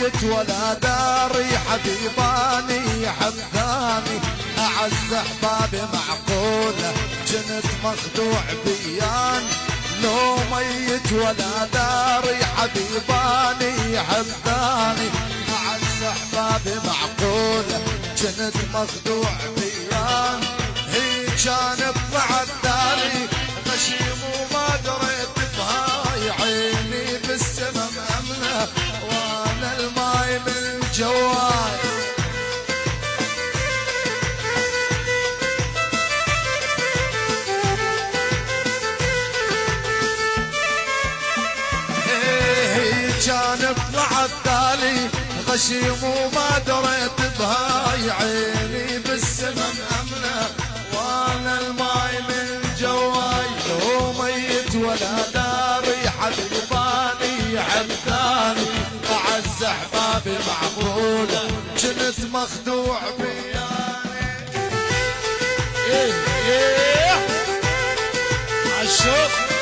ميت ولا داري حبيباني يحب ثاني أعز أحبابي معقولة جنت مخدوع بيان لو ميت ولا داري حبيباني يحب ثاني أعز أحبابي معقولة جنت مخدوع بيان هي كانت طلعت داري غشيم وما دريت بهاي عيني بالسما مأمنة وانا الماي من جواي كانت طلعت دالي غشيم وما دريت بهاي عيني بالسما مأمنة وانا الماي من جواي لو ميت ولا داري حبيباني حبثاني أعز أحبابي معقولة كنت مخدوع بياني عالشوق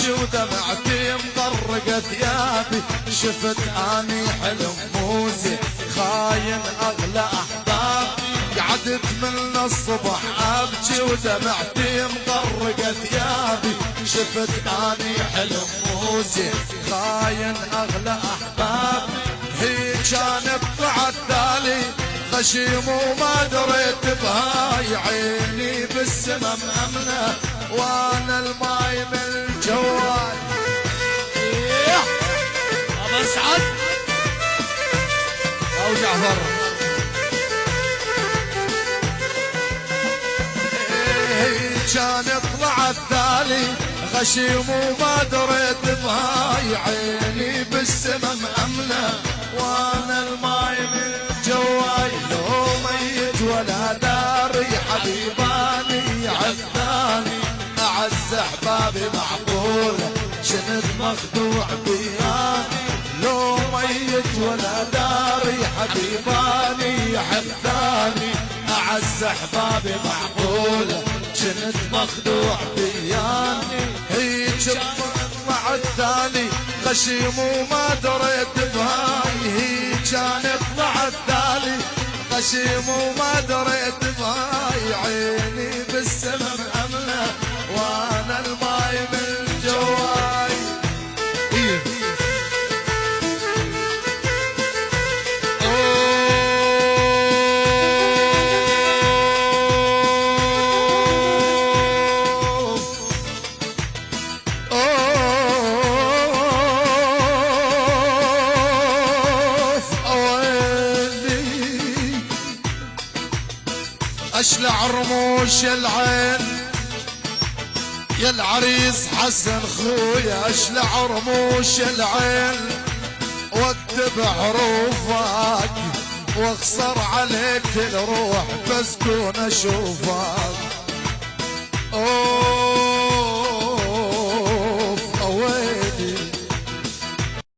ودمعتي مطرقة ثيابي شفت اني حلم موسي خاين اغلى احبابي قعدت من الصبح ابكي ودمعتي مطرقة ثيابي شفت اني حلم موسي خاين اغلى احبابي هي كانت طلعت دالي غشيم وما دريت بهاي عيني بالسما مأمنة وانا الماي من الجوال ابو اسعد او جعفر كانت طلعت دالي غشيم وما دريت بهاي عيني بالسما مأمنة وانا الماي من جواي لو ميت ولا داري حبيباني عذاني أعز أحبابي معقولة شنت مخدوع بياني لو ميت ولا داري حبيباني حبثاني أعز أحبابي معقولة شنت مخدوع بياني هيك طلع الثاني غشيم وما دريت بهاي هي كانت طلع الثاني غشيم وما دريت بهاي عيني بالسما مأمنة وانا الماي من جواي اشلع رموش العين يا العريس حسن خويا اشلع رموش العين واكتب حروفك واخسر عليك الروح بس كون اشوفك